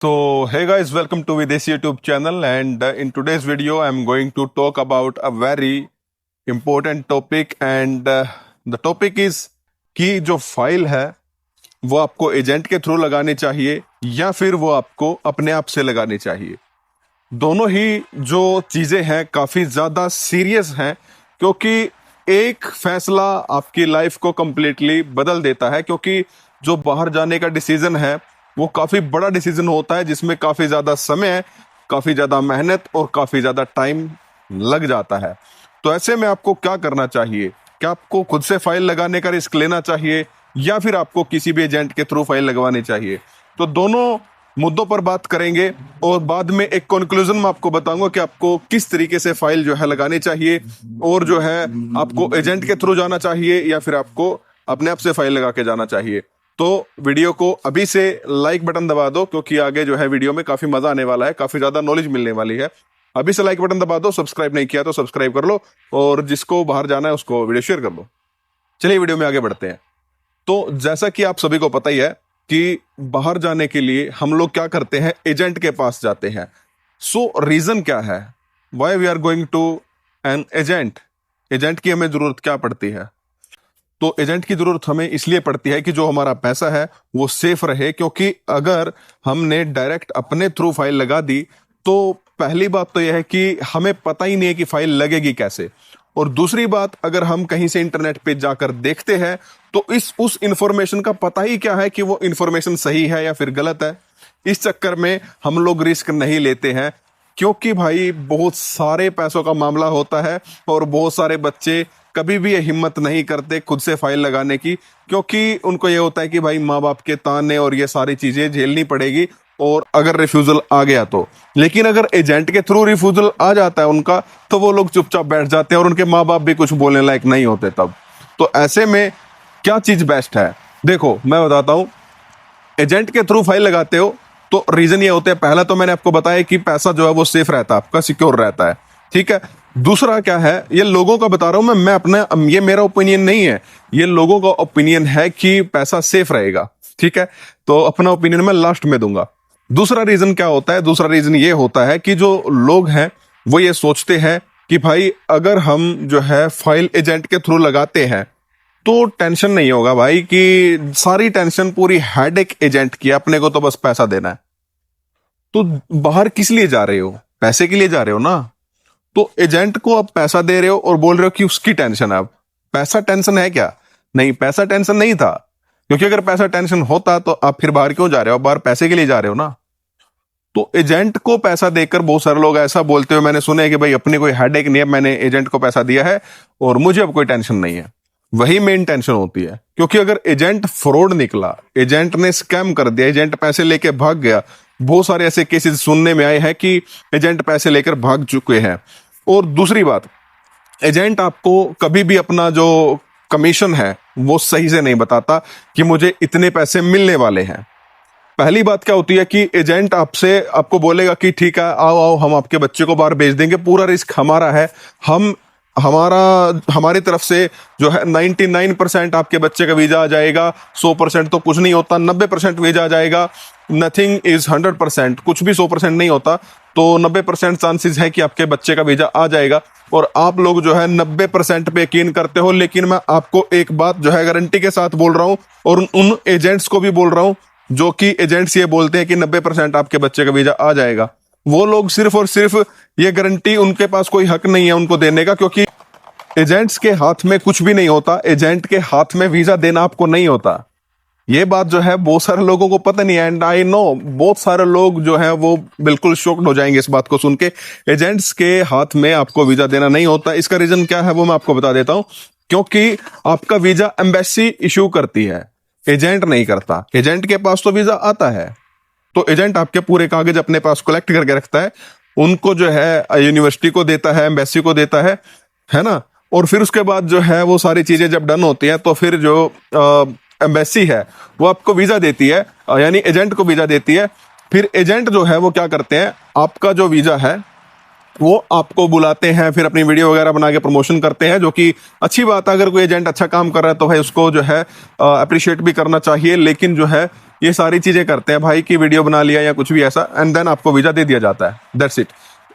So, hey guys, welcome to Videsh YouTube channel. And in today's video, I'm going to talk about a very important topic. And the topic is कि जो file है वो आपको agent के through लगानी चाहिए या फिर वो आपको अपने आप से लगानी चाहिए। दोनों ही जो चीजें हैं काफी ज्यादा सीरियस हैं, क्योंकि एक फैसला आपकी लाइफ को कंप्लीटली बदल देता है। क्योंकि जो बाहर जाने का डिसीजन है वो काफी बड़ा डिसीजन होता है, जिसमें काफी ज्यादा समय, काफी ज्यादा मेहनत और काफी ज्यादा टाइम लग जाता है। तो ऐसे में आपको क्या करना चाहिए? क्या आपको खुद से फाइल लगाने का रिस्क लेना चाहिए या फिर आपको किसी भी एजेंट के थ्रू फाइल लगवानी चाहिए? तो दोनों मुद्दों पर बात करेंगे और बाद में एक कंक्लूजन में आपको बताऊंगा कि आपको किस तरीके से फाइल जो है लगानी चाहिए और जो है आपको एजेंट के थ्रू जाना चाहिए या फिर आपको अपने आप से फाइल लगा के जाना चाहिए। तो वीडियो को अभी से लाइक बटन दबा दो, क्योंकि आगे जो है वीडियो में काफी मजा आने वाला है, काफी ज्यादा नॉलेज मिलने वाली है। अभी से लाइक बटन दबा दो, सब्सक्राइब नहीं किया तो सब्सक्राइब कर लो और जिसको बाहर जाना है उसको वीडियो शेयर कर लो। चलिए वीडियो में आगे बढ़ते हैं। तो जैसा कि आप सभी को पता ही है कि बाहर जाने के लिए हम लोग क्या करते हैं, एजेंट के पास जाते हैं। सो रीजन क्या है, why we are going to an agent? Agent की हमें जरूरत क्या पड़ती है? तो एजेंट की जरूरत हमें इसलिए पड़ती है कि जो हमारा पैसा है वो सेफ रहे। क्योंकि अगर हमने डायरेक्ट अपने थ्रू फाइल लगा दी तो पहली बात तो यह है कि हमें पता ही नहीं है कि फाइल लगेगी कैसे, और दूसरी बात, अगर हम कहीं से इंटरनेट पे जाकर देखते हैं तो उस इंफॉर्मेशन का पता ही क्या है कि वो इंफॉर्मेशन सही है या फिर गलत है। इस चक्कर में हम लोग रिस्क नहीं लेते हैं, क्योंकि भाई बहुत सारे पैसों का मामला होता है और बहुत सारे बच्चे कभी भी ये हिम्मत नहीं करते खुद से फाइल लगाने की, क्योंकि उनको ये होता है कि भाई माँ बाप के ताने और ये सारी चीजें झेलनी पड़ेगी और अगर रिफ्यूजल आ गया तो। लेकिन अगर एजेंट के थ्रू रिफ्यूजल आ जाता है उनका, तो वो लोग चुपचाप बैठ जाते हैं और उनके माँ बाप भी कुछ बोलने लायक नहीं होते तब। तो ऐसे में क्या चीज बेस्ट है? देखो मैं बताता हूं। एजेंट के थ्रू फाइल लगाते हो तो रीजन ये होते हैं, पहला तो मैंने आपको बताया कि पैसा जो है वो सेफ रहता है, आपका सिक्योर रहता है, ठीक है। दूसरा क्या है, ये लोगों का बता रहा हूं मैं अपना, ये मेरा ओपिनियन नहीं है, ये लोगों का ओपिनियन है कि पैसा सेफ रहेगा, ठीक है। तो अपना ओपिनियन मैं लास्ट में दूंगा। दूसरा रीजन क्या होता है? दूसरा रीजन ये होता है कि जो लोग हैं वो ये सोचते हैं कि भाई अगर हम जो है फाइल एजेंट के थ्रू लगाते हैं तो टेंशन नहीं होगा भाई, कि सारी टेंशन पूरी हेडेक एजेंट की, अपने को तो बस पैसा देना है। तो बाहर किस लिए जा रहे हो? पैसे के लिए जा रहे हो ना। तो एजेंट को आप पैसा दे रहे हो और बोल रहे हो कि उसकी टेंशन है। अब पैसा टेंशन है क्या? नहीं, पैसा टेंशन नहीं था, क्योंकि अगर पैसा टेंशन होता तो आप फिर बाहर क्यों जा रहे हो? बाहर पैसे के लिए जा रहे हो ना। तो एजेंट को पैसा देकर बहुत सारे लोग ऐसा बोलते हुए मैंने सुना है कि भाई अपनी कोई हेडेक नहीं है, मैंने एजेंट को पैसा दिया है और मुझे अब कोई टेंशन नहीं है। वही मेन टेंशन होती है, क्योंकि अगर एजेंट फ्रॉड निकला, एजेंट ने स्कैम कर दिया, एजेंट पैसे लेके भाग गया, बहुत सारे ऐसे केसेस सुनने में आए हैं कि एजेंट पैसे लेकर भाग चुके हैं। और दूसरी बात, एजेंट आपको कभी भी अपना जो कमीशन है वो सही से नहीं बताता कि मुझे इतने पैसे मिलने वाले हैं। पहली बात क्या होती है कि एजेंट आपको बोलेगा कि ठीक है, आओ आओ हम आपके बच्चे को बाहर भेज देंगे, पूरा रिस्क हमारा है, हमारी तरफ से जो है 99% आपके बच्चे का वीजा आ जाएगा। 100% तो कुछ नहीं होता, 90% वीजा आ जाएगा। नथिंग इज 100%, कुछ भी 100% नहीं होता। तो 90% चांसेस है कि आपके बच्चे का वीजा आ जाएगा, और आप लोग जो है 90% पे यकीन करते हो। लेकिन मैं आपको एक बात जो है गारंटी के साथ बोल रहा हूं, और उन एजेंट्स को भी बोल रहा हूं जो कि एजेंट्स ये बोलते हैं कि 90% आपके बच्चे का वीजा आ जाएगा। वो लोग सिर्फ और सिर्फ ये गारंटी, उनके पास कोई हक नहीं है उनको देने का, क्योंकि एजेंट्स के हाथ में कुछ भी नहीं होता। एजेंट के हाथ में वीजा देना आपको नहीं होता। ये बात जो है बहुत सारे लोगों को पता नहीं है, एंड आई नो बहुत सारे लोग जो है वो बिल्कुल शॉक्ड हो जाएंगे इस बात को सुन के। एजेंट्स के हाथ में आपको वीजा देना नहीं होता। इसका रीजन क्या है वो मैं आपको बता देता हूं। क्योंकि आपका वीजा एम्बेसी इशू करती है, एजेंट नहीं करता। एजेंट के पास तो वीजा आता है, तो एजेंट आपके पूरे कागज अपने पास कलेक्ट करके रखता है, उनको जो है यूनिवर्सिटी को देता है, एम्बेसी को देता है ना। और फिर उसके बाद जो है वो सारी चीजें जब डन होती हैं तो फिर जो एम्बेसी है वो आपको वीजा देती है, यानी एजेंट को वीजा देती है। फिर एजेंट जो है वो क्या करते हैं, आपका जो वीजा है वो आपको बुलाते हैं, फिर अपनी वीडियो वगैरह बना के प्रमोशन करते हैं, जो कि अच्छी बात है। अगर कोई एजेंट अच्छा काम कर रहा है तो भाई उसको जो है अप्रिशिएट भी करना चाहिए। लेकिन जो है ये सारी चीजें करते हैं भाई, कि वीडियो बना लिया या कुछ भी ऐसा, एंड देन आपको वीजा दे दिया जाता है, दैट्स इट।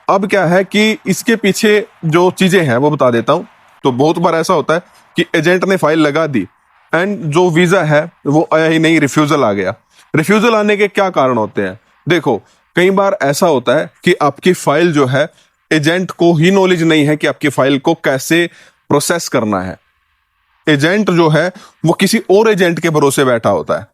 अब क्या है कि इसके पीछे जो चीजें हैं वो बता देता हूं। तो बहुत बार ऐसा होता है कि एजेंट ने फाइल लगा दी एंड जो वीजा है वो आया ही नहीं, रिफ्यूजल आ गया। रिफ्यूजल आने के क्या कारण होते हैं? देखो, कई बार ऐसा होता है कि आपकी फाइल जो है, एजेंट को ही नॉलेज नहीं है कि आपकी फाइल को कैसे प्रोसेस करना है। एजेंट जो है वो किसी और एजेंट के भरोसे बैठा होता है।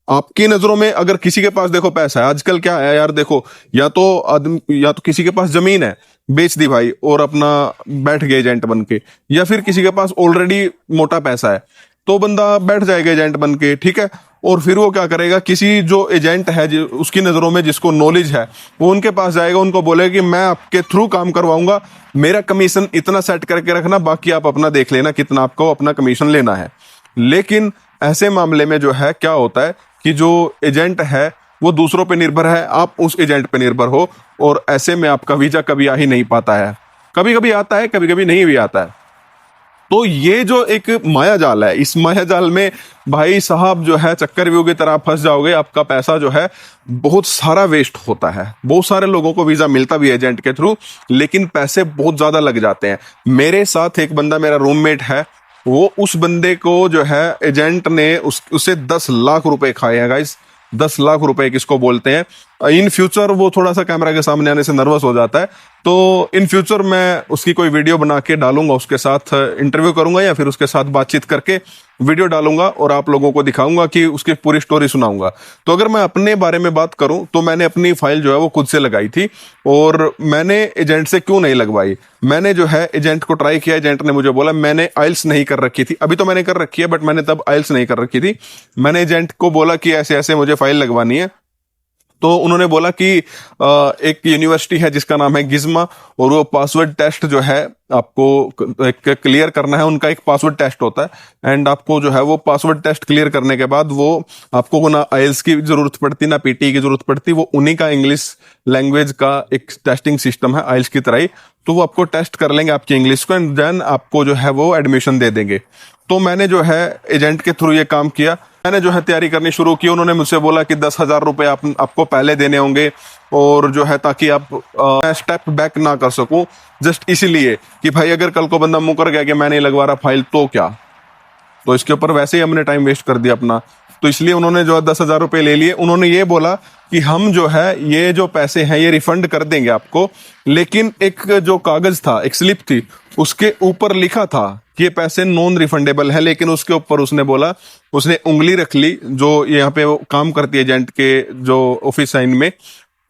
आपकी नजरों में अगर किसी के पास देखो पैसा है, आजकल क्या है यार, देखो, या तो आदमी, या तो किसी के पास जमीन है, बेच दी भाई और अपना बैठ गए एजेंट बन के, या फिर किसी के पास ऑलरेडी मोटा पैसा है तो बंदा बैठ जाएगा एजेंट बन के, ठीक है। और फिर वो क्या करेगा, किसी जो एजेंट है उसकी नजरों में जिसको नॉलेज है, वो उनके पास जाएगा, उनको बोलेगा कि मैं आपके थ्रू काम करवाऊंगा, मेरा कमीशन इतना सेट करके रखना, बाकी आप अपना देख लेना कितना आपको अपना कमीशन लेना है। लेकिन ऐसे मामले में जो है क्या होता है कि जो एजेंट है वो दूसरों पे निर्भर है, आप उस एजेंट पे निर्भर हो, और ऐसे में आपका वीजा कभी आ ही नहीं पाता है। कभी कभी आता है, कभी कभी नहीं भी आता है। तो ये जो एक माया जाल है, इस माया जाल में भाई साहब जो है चक्रव्यूह की तरह फंस जाओगे। आपका पैसा जो है बहुत सारा वेस्ट होता है। बहुत सारे लोगों को वीजा मिलता भी है एजेंट के थ्रू, लेकिन पैसे बहुत ज्यादा लग जाते हैं। मेरे साथ एक बंदा, मेरा रूममेट है, वो उस बंदे को जो है एजेंट ने उसे 10 लाख रुपए खाए हैं गाइस। 10 लाख रुपए किसको बोलते हैं? इन फ्यूचर वो थोड़ा सा कैमरा के सामने आने से नर्वस हो जाता है, तो इन फ्यूचर मैं उसकी कोई वीडियो बना के डालूंगा, उसके साथ इंटरव्यू करूंगा या फिर उसके साथ बातचीत करके वीडियो डालूंगा और आप लोगों को दिखाऊंगा कि उसकी पूरी स्टोरी सुनाऊंगा। तो अगर मैं अपने बारे में बात करूं तो मैंने अपनी फाइल जो है वो खुद से लगाई थी, और मैंने एजेंट से क्यों नहीं लगवाई? मैंने जो है एजेंट को ट्राई किया, एजेंट ने मुझे बोला, मैंने आइल्स नहीं कर रखी थी, अभी तो मैंने कर रखी है बट मैंने तब आइल्स नहीं कर रखी थी। मैंने एजेंट को बोला कि ऐसे ऐसे मुझे फाइल लगवानी है, तो उन्होंने बोला कि एक यूनिवर्सिटी है जिसका नाम है गिज्मा, और वो पासवर्ड टेस्ट जो है आपको एक क्लियर करना है। उनका एक पासवर्ड टेस्ट होता है, एंड आपको जो है वो पासवर्ड टेस्ट क्लियर करने के बाद वो आपको ना आइल्स की जरूरत पड़ती ना पीटी की जरूरत पड़ती। वो उन्हीं का इंग्लिश लैंग्वेज का एक टेस्टिंग सिस्टम है आइल्स की तरह ही। तो वो आपको टेस्ट कर लेंगे आपकी इंग्लिश को, एंड देन आपको जो है वो एडमिशन दे देंगे। तो मैंने जो है एजेंट के थ्रू ये काम किया। मैंने जो है तैयारी करनी शुरू की। उन्होंने मुझसे बोला कि 10,000 रुपए आपको पहले देने होंगे, और जो है ताकि आप स्टेप बैक ना कर सकूं, जस्ट इसीलिए कि भाई अगर कल को बंदा मुकर गया कि मैं नहीं लगवा रहा फाइल तो क्या, तो इसके ऊपर वैसे ही हमने टाइम वेस्ट कर दिया अपना। तो इसलिए उन्होंने जो है 10,000 रुपए ले लिए। उन्होंने ये बोला कि हम जो है ये जो पैसे हैं ये रिफंड कर देंगे आपको, लेकिन एक जो कागज था, एक स्लिप थी, उसके ऊपर लिखा था कि ये पैसे नॉन रिफंडेबल है, लेकिन उसके ऊपर उसने बोला, उसने उंगली रख ली, जो यहाँ पे वो काम करती है एजेंट के जो ऑफिस साइन में,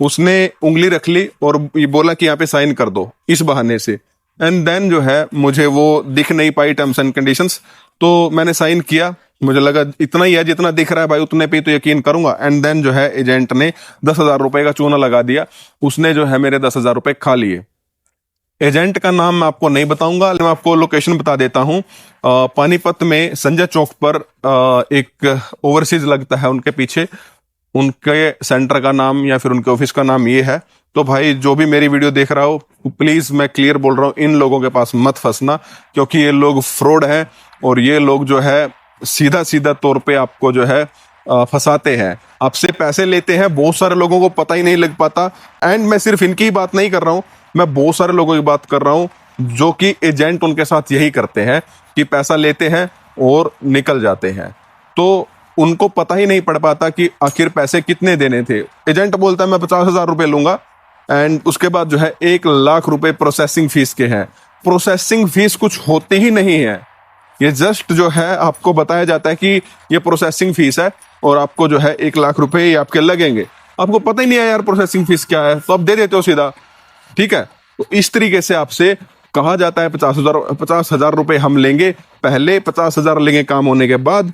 उसने उंगली रख ली और ये बोला कि यहाँ पे साइन कर दो इस बहाने से। एंड देन जो है मुझे वो दिख नहीं पाई टर्म्स एंड कंडीशंस, तो मैंने साइन किया। मुझे लगा इतना ही है, जितना दिख रहा है भाई उतने पे तो यकीन करूंगा। एंड देन जो है एजेंट ने 10,000 रुपए का चूना लगा दिया। उसने जो है मेरे 10,000 रुपए खा लिए। एजेंट का नाम मैं आपको नहीं बताऊंगा, मैं आपको लोकेशन बता देता हूं। पानीपत में संजय चौक पर एक ओवरसीज लगता है उनके पीछे, उनके सेंटर का नाम या फिर उनके ऑफिस का नाम ये है। तो भाई जो भी मेरी वीडियो देख रहा हो, प्लीज मैं क्लियर बोल रहा हूँ, इन लोगों के पास मत फंसना, क्योंकि ये लोग फ्रॉड हैं, और ये लोग जो है सीधा सीधा तौर पे आपको जो है फंसाते हैं, आपसे पैसे लेते हैं। बहुत सारे लोगों को पता ही नहीं लग पाता। एंड मैं सिर्फ इनकी ही बात नहीं कर रहा हूँ, मैं बहुत सारे लोगों की बात कर रहा हूँ जो कि एजेंट उनके साथ यही करते हैं कि पैसा लेते हैं और निकल जाते हैं। तो उनको पता ही नहीं पड़ पाता कि आखिर पैसे कितने देने थे। एजेंट बोलता है मैं 50,000 रुपए लूंगा, एंड उसके बाद जो है 1 लाख रुपए प्रोसेसिंग फीस के हैं। प्रोसेसिंग फीस कुछ होती ही नहीं है, ये जस्ट जो है आपको बताया जाता है कि ये प्रोसेसिंग फीस है, और आपको जो है 1 लाख रुपए ये आपके लगेंगे। आपको पता ही नहीं है यार प्रोसेसिंग फीस क्या है, तो आप दे देते हो सीधा, ठीक है। तो इस तरीके से आपसे कहा जाता है 50,000 रुपए हम लेंगे, पहले 50,000 लेंगे काम होने के बाद,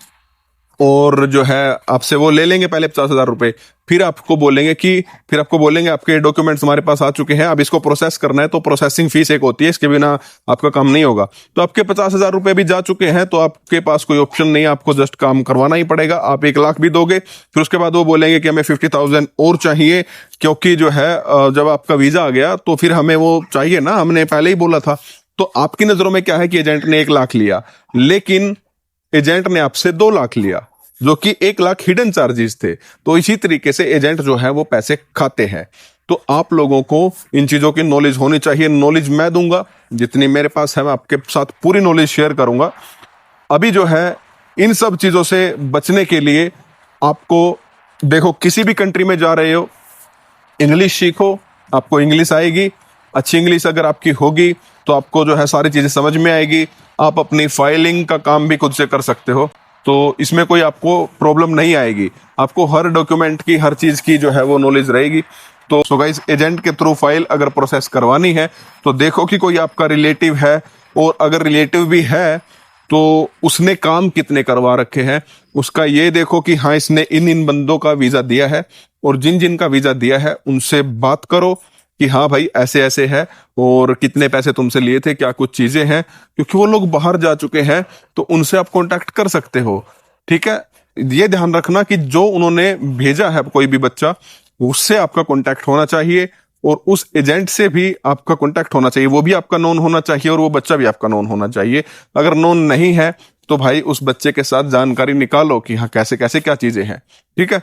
और जो है आपसे वो ले लेंगे पहले 50,000 रुपए, फिर आपको बोलेंगे आपके डॉक्यूमेंट्स हमारे पास आ चुके हैं, अब इसको प्रोसेस करना है, तो प्रोसेसिंग फीस एक होती है, इसके बिना आपका काम नहीं होगा। तो आपके 50,000 रुपए भी जा चुके हैं, तो आपके पास कोई ऑप्शन नहीं है, आपको जस्ट काम करवाना ही पड़ेगा। आप 1 लाख भी दोगे, फिर उसके बाद वो बोलेंगे कि हमें 50,000 और चाहिए, क्योंकि जो है जब आपका वीजा आ गया तो फिर हमें वो चाहिए ना, हमने पहले ही बोला था। तो आपकी नजरों में क्या है कि एजेंट ने 1 लाख लिया, लेकिन एजेंट ने आपसे 2 लाख लिया। जो कि 1 लाख हिडन चार्जेस थे। तो इसी तरीके से एजेंट जो है वो पैसे खाते हैं। तो आप लोगों को इन चीजों की नॉलेज होनी चाहिए। नॉलेज मैं दूंगा, जितनी मेरे पास है मैं आपके साथ पूरी नॉलेज शेयर करूंगा। अभी जो है इन सब चीजों से बचने के लिए आपको, देखो किसी भी कंट्री में जा रहे हो, इंग्लिश सीखो, आपको इंग्लिश आएगी। अच्छी इंग्लिश अगर आपकी होगी तो आपको जो है सारी चीजें समझ में आएगी। आप अपनी फाइलिंग का काम भी खुद से कर सकते हो, तो इसमें कोई आपको प्रॉब्लम नहीं आएगी। आपको हर डॉक्यूमेंट की, हर चीज की जो है वो नॉलेज रहेगी। तो सो गाइस, एजेंट के थ्रू फाइल अगर प्रोसेस करवानी है तो देखो कि कोई आपका रिलेटिव है, और अगर रिलेटिव भी है तो उसने काम कितने करवा रखे हैं, उसका ये देखो कि हाँ इसने इन इन बंदों का वीजा दिया है, और जिन जिन का वीजा दिया है उनसे बात करो कि हाँ भाई ऐसे ऐसे है, और कितने पैसे तुमसे लिए थे, क्या कुछ चीजें हैं, क्योंकि वो लोग बाहर जा चुके हैं तो उनसे आप कांटेक्ट कर सकते हो। ठीक है, ये ध्यान रखना कि जो उन्होंने भेजा है कोई भी बच्चा, उससे आपका कांटेक्ट होना चाहिए, और उस एजेंट से भी आपका कांटेक्ट होना चाहिए। वो भी आपका नोन होना चाहिए और वो बच्चा भी आपका नोन होना चाहिए। अगर नोन नहीं है तो भाई उस बच्चे के साथ जानकारी निकालो कि हाँ कैसे कैसे क्या चीजें हैं। ठीक है,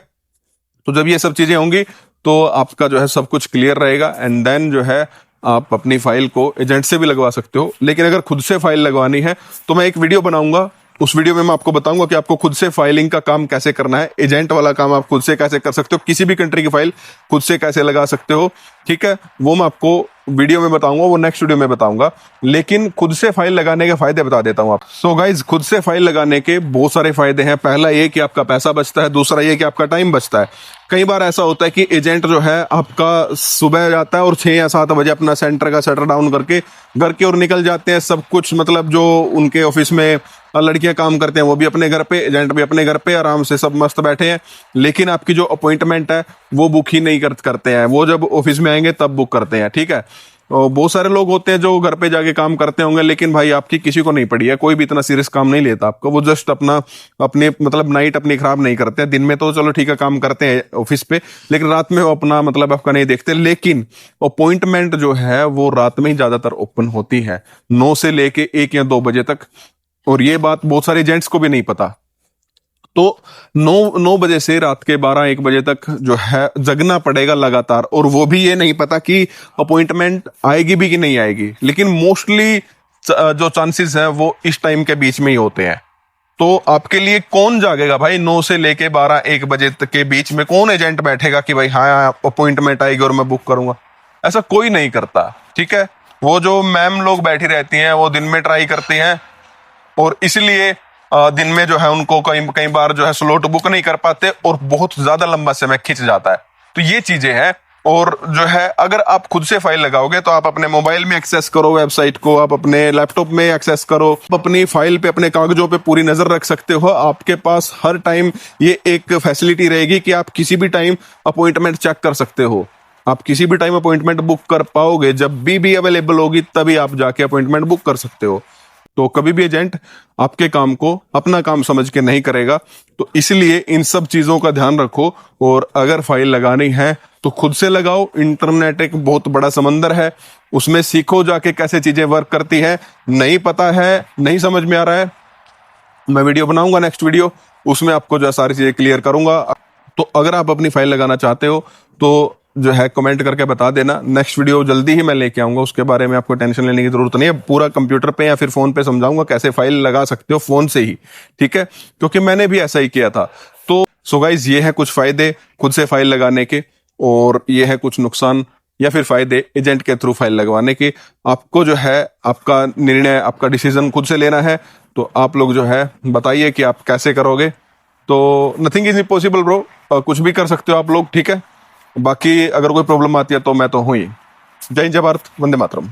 तो जब ये सब चीजें होंगी तो आपका जो है सब कुछ क्लियर रहेगा, एंड देन जो है आप अपनी फाइल को एजेंट से भी लगवा सकते हो। लेकिन अगर खुद से फाइल लगवानी है तो मैं एक वीडियो बनाऊंगा, उस वीडियो में मैं आपको बताऊंगा कि आपको खुद से फाइलिंग का काम कैसे करना है। एजेंट वाला काम आप खुद से कैसे कर सकते हो, किसी भी कंट्री की फाइल खुद से कैसे लगा सकते हो। ठीक है, वो मैं आपको वीडियो में बताऊंगा, वो नेक्स्ट वीडियो में बताऊंगा। लेकिन खुद से फाइल लगाने के फायदे बता देता हूं आप। सो गाइज, खुद से फाइल लगाने के बहुत सारे फायदे हैं। पहला ये कि आपका पैसा बचता है, दूसरा ये कि आपका टाइम बचता है। कई बार ऐसा होता है कि एजेंट जो है आपका सुबह जाता है और 6 या 7 बजे अपना सेंटर का शटर डाउन करके घर की ओर निकल जाते हैं। सब कुछ मतलब जो उनके ऑफिस में लड़कियां काम करते हैं वो भी अपने घर पे, एजेंट भी अपने घर पे आराम से सब मस्त बैठे हैं। लेकिन आपकी जो अपॉइंटमेंट है वो बुक ही नहीं करते हैं, वो जब ऑफिस में आएंगे तब बुक करते हैं। ठीक है, और बहुत सारे लोग होते हैं जो घर पे जाके काम करते होंगे, लेकिन भाई आपकी किसी को नहीं पड़ी है, कोई भी इतना सीरियस काम नहीं लेता आपका। वो जस्ट अपने मतलब नाइट अपनी खराब नहीं करते हैं। दिन में तो चलो ठीक है काम करते हैं ऑफिस पे, लेकिन रात में वो अपना मतलब आपका नहीं देखते। लेकिन अपॉइंटमेंट जो है वो रात में ही ज्यादातर ओपन होती है, 9 से लेके 1 या 2 बजे तक। और ये बात बहुत सारे एजेंट्स को भी नहीं पता। तो 9 बजे से रात के 12-1 बजे तक जो है जगना पड़ेगा लगातार, और वो भी ये नहीं पता कि अपॉइंटमेंट आएगी भी कि नहीं आएगी। लेकिन मोस्टली जो चांसेस है वो इस टाइम के बीच में ही होते हैं। तो आपके लिए कौन जागेगा भाई? 9 से लेके 12-1 बजे तक के बीच में कौन एजेंट बैठेगा कि भाई हाँ अपॉइंटमेंट आएगी और मैं बुक करूंगा? ऐसा कोई नहीं करता। ठीक है, वो जो मैम लोग बैठी रहती हैं वो दिन में ट्राई करती हैं, और इसलिए दिन में जो है उनको कई कई बार जो है स्लॉट बुक नहीं कर पाते, और बहुत ज्यादा लंबा समय खिंच जाता है। तो ये चीजें हैं। और जो है अगर आप खुद से फाइल लगाओगे तो आप अपने मोबाइल में एक्सेस करो वेबसाइट को, आप अपने लैपटॉप में एक्सेस करो, आप अपनी फाइल पे, अपने कागजों पे पूरी नजर रख सकते हो। आपके पास हर टाइम ये एक फैसिलिटी रहेगी कि आप किसी भी टाइम अपॉइंटमेंट चेक कर सकते हो। आप किसी भी टाइम अपॉइंटमेंट बुक कर पाओगे, जब भी अवेलेबल होगी तभी आप जाके अपॉइंटमेंट बुक कर सकते हो। तो कभी भी एजेंट आपके काम को अपना काम समझ के नहीं करेगा। तो इसलिए इन सब चीजों का ध्यान रखो, और अगर फाइल लगानी है तो खुद से लगाओ। इंटरनेट एक बहुत बड़ा समंदर है, उसमें सीखो जाके कैसे चीजें वर्क करती है। नहीं पता है, नहीं समझ में आ रहा है, मैं वीडियो बनाऊंगा नेक्स्ट वीडियो, उसमें आपको जो सारी चीजें क्लियर करूंगा। तो अगर आप अपनी फाइल लगाना चाहते हो तो जो है कमेंट करके बता देना। नेक्स्ट वीडियो जल्दी ही मैं लेके आऊंगा, उसके बारे में आपको टेंशन लेने की जरूरत नहीं है। पूरा कंप्यूटर पे या फिर फोन पे समझाऊंगा कैसे फाइल लगा सकते हो फोन से ही। ठीक है, क्योंकि मैंने भी ऐसा ही किया था। तो सो गाइज, ये है कुछ फायदे खुद से फाइल लगाने के, और ये है कुछ नुकसान या फिर फायदे एजेंट के थ्रू फाइल लगवाने के। आपको जो है आपका निर्णय, आपका डिसीजन खुद से लेना है। तो आप लोग जो है बताइए कि आप कैसे करोगे। तो नथिंग इज इम्पॉसिबल ब्रो, कुछ भी कर सकते हो आप लोग। ठीक है, बाकी अगर कोई प्रॉब्लम आती है तो मैं तो हूं ही। जय हिंद, जय भारत, वंदे मातरम।